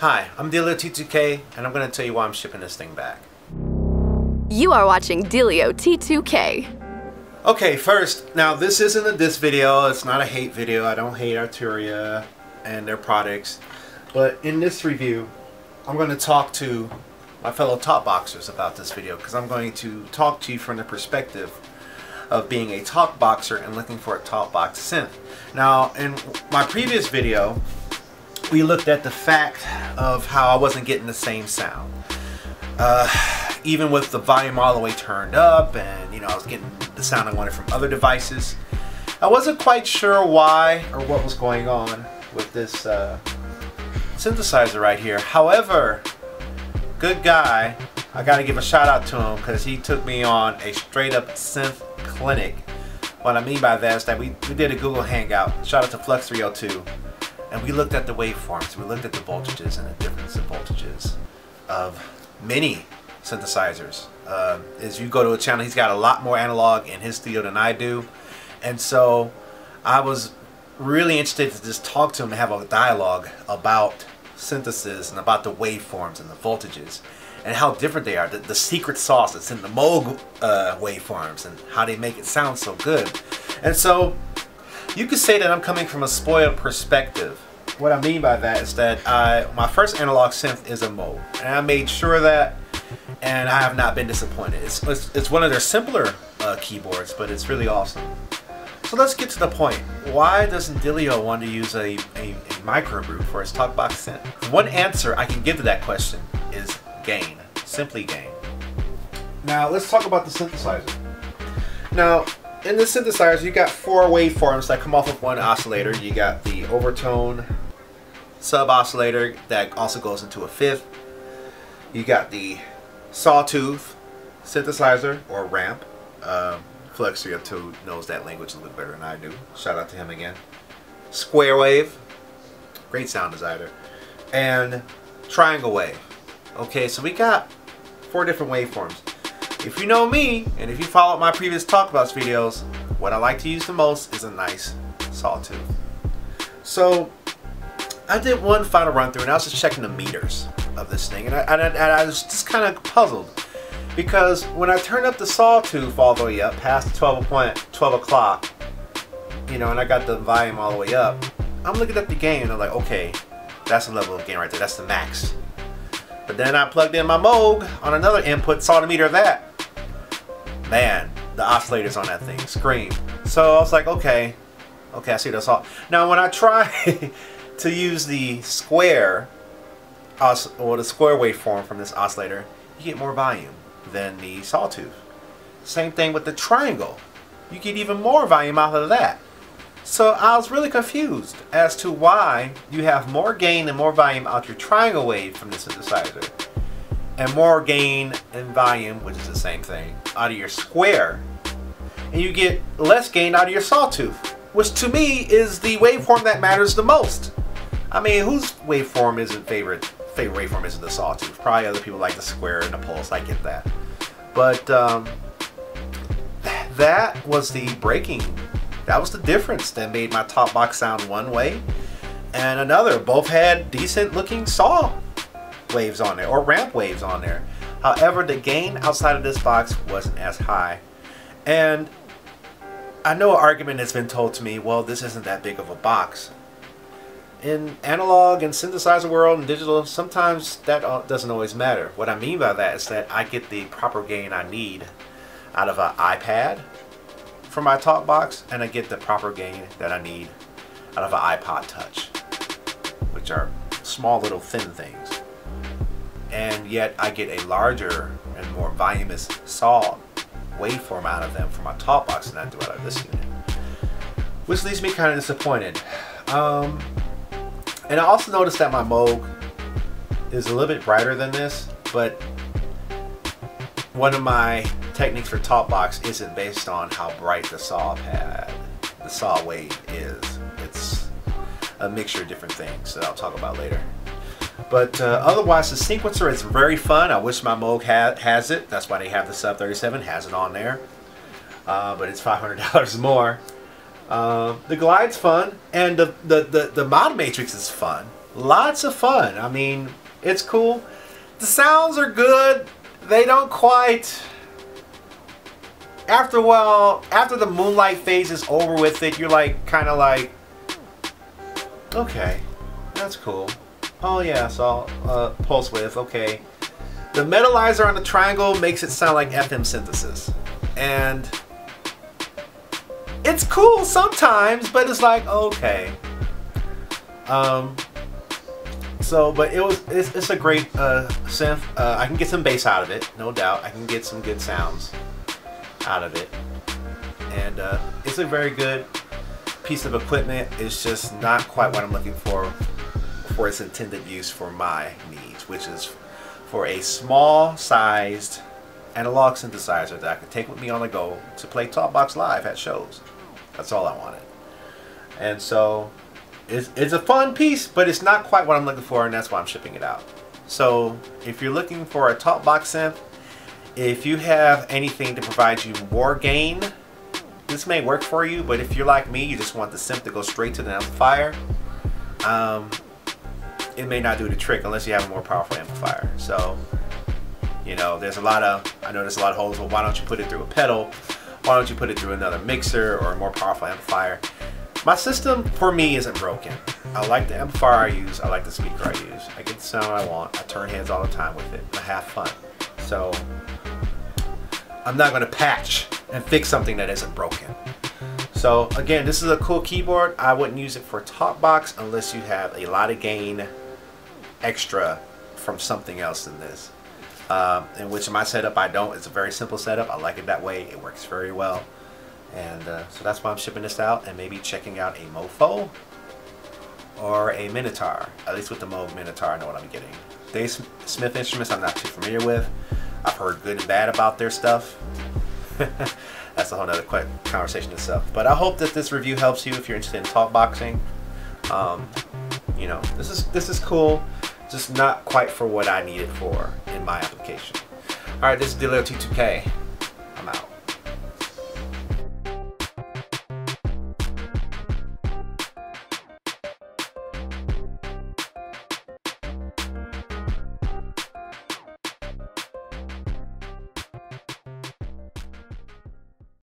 Hi, I'm Delio T2K, and I'm going to tell you why I'm shipping this thing back. You are watching Delio T2K. Okay, first, now this isn't a diss video, it's not a hate video. I don't hate Arturia and their products. But in this review, I'm going to talk to my fellow talkboxers about this video, because I'm going to talk to you from the perspective of being a talkboxer and looking for a talkbox synth. Now, in my previous video, we looked at the fact of how I wasn't getting the same sound. Even with the volume all the way turned up, and I was getting the sound I wanted from other devices. I wasn't quite sure why or what was going on with this synthesizer right here. However, good guy, I gotta give a shout out to him, because he took me on a straight up synth clinic. What I mean by that is that we did a Google Hangout. Shout out to Flux 302. And we looked at the waveforms, we looked at the voltages and the difference in voltages of many synthesizers. As you go to a channel, he's got a lot more analog in his studio than I do. And so I was really interested to just talk to him and have a dialogue about synthesis and about the waveforms and the voltages and how different they are. The secret sauce that's in the Moog waveforms and how they make it sound so good. And so you could say that I'm coming from a spoiled perspective. What I mean by that is that my first analog synth is a Moog, and I made sure of that, and I have not been disappointed. It's one of their simpler keyboards, but it's really awesome. So let's get to the point. Why doesn't Delio want to use a Microbrute for his talkbox synth? One answer I can give to that question is gain. Simply gain. Now let's talk about the synthesizer. Now, in the synthesizer, you got 4 waveforms that come off of one oscillator. You got the overtone sub oscillator that also goes into a fifth. You got the sawtooth synthesizer or ramp. Flux 302 knows that language a little bit better than I do. Shout out to him again. Square wave, great sound designer, and triangle wave. Okay, so we got 4 different waveforms. If you know me, and if you followed my previous talkbox videos, what I like to use the most is a nice sawtooth. So I did one final run through, and I was just checking the meters of this thing, and I was just kind of puzzled, because when I turned up the sawtooth all the way up past 12 o'clock, and I got the volume all the way up, I'm looking at the gain and I'm like, okay, that's the level of gain right there, that's the max. But then I plugged in my Moog on another input, saw the meter of that. Man, the oscillators on that thing scream. So I was like, okay, I see that's all. Now when I try to use the square or the square waveform from this oscillator, you get more volume than the sawtooth. Same thing with the triangle. You get even more volume out of that. So I was really confused as to why you have more gain and more volume out your triangle wave from the synthesizer, and more gain and volume, which is the same thing, out of your square, and you get less gain out of your sawtooth, which to me is the waveform that matters the most. I mean, whose waveform isn't favorite waveform isn't the sawtooth? Probably other people like the square and the pulse. I get that, but that was the breaking. That was the difference that made my talkbox sound one way and another. Both had decent looking saw waves on there, or ramp waves on there. However, the gain outside of this box wasn't as high. And I know an argument has been told to me, well, this isn't that big of a box. In analog and synthesizer world and digital, sometimes that doesn't always matter. What I mean by that is that I get the proper gain I need out of an iPad for my talkbox, and I get the proper gain that I need out of an iPod Touch, which are small little thin things. And yet I get a larger and more voluminous saw waveform out of them for my talkbox than I do out of this unit, which leaves me kind of disappointed. And I also noticed that my Moog is a little bit brighter than this, but one of my techniques for talkbox isn't based on how bright the saw wave is. It's a mixture of different things that I'll talk about later. But otherwise, the sequencer is very fun. I wish my Moog has it. That's why they have the Sub 37, has it on there. But it's $500 more. The glide's fun, and the mod matrix is fun. Lots of fun. I mean, it's cool. The sounds are good. They don't quite. After a while, after the moonlight phase is over with it, you're like, kind of like, okay, that's cool. Oh yeah, so pulse width, okay. The metalizer on the triangle makes it sound like FM synthesis, and it's cool sometimes, but it's like, okay. But it's a great synth. I can get some bass out of it, no doubt. I can get some good sounds out of it, and it's a very good piece of equipment. It's just not quite what I'm looking for its intended use for my needs, which is for a small sized analog synthesizer that I could take with me on the go to play talkbox live at shows. That's all I wanted. And so it's a fun piece, but it's not quite what I'm looking for, and that's why I'm shipping it out. So if you're looking for a talkbox synth, if you have anything to provide you more gain, this may work for you. But if you're like me, you just want the synth to go straight to the amplifier, it may not do the trick unless you have a more powerful amplifier. So, you know, there's a lot of, I know there's a lot of holes, but why don't you put it through a pedal? Why don't you put it through another mixer or a more powerful amplifier? My system, for me, isn't broken. I like the amplifier I use. I like the speaker I use. I get the sound I want. I turn heads all the time with it. I have fun. So I'm not going to patch and fix something that isn't broken. So again, this is a cool keyboard. I wouldn't use it for talkbox unless you have a lot of gain extra from something else than this. In which in my setup I don't. It's a very simple setup. I like it that way. It works very well. And so that's why I'm shipping this out, and maybe checking out a Mofo or a Minotaur. At least with the Moog Minotaur, I know what I'm getting. Dave Smith instruments I'm not too familiar with. I've heard good and bad about their stuff. That's a whole other conversation itself. But I hope that this review helps you if you're interested in talkboxing. You know, this is cool, just not quite for what I need it for in my application. All right, this is Delio T2K. I'm out.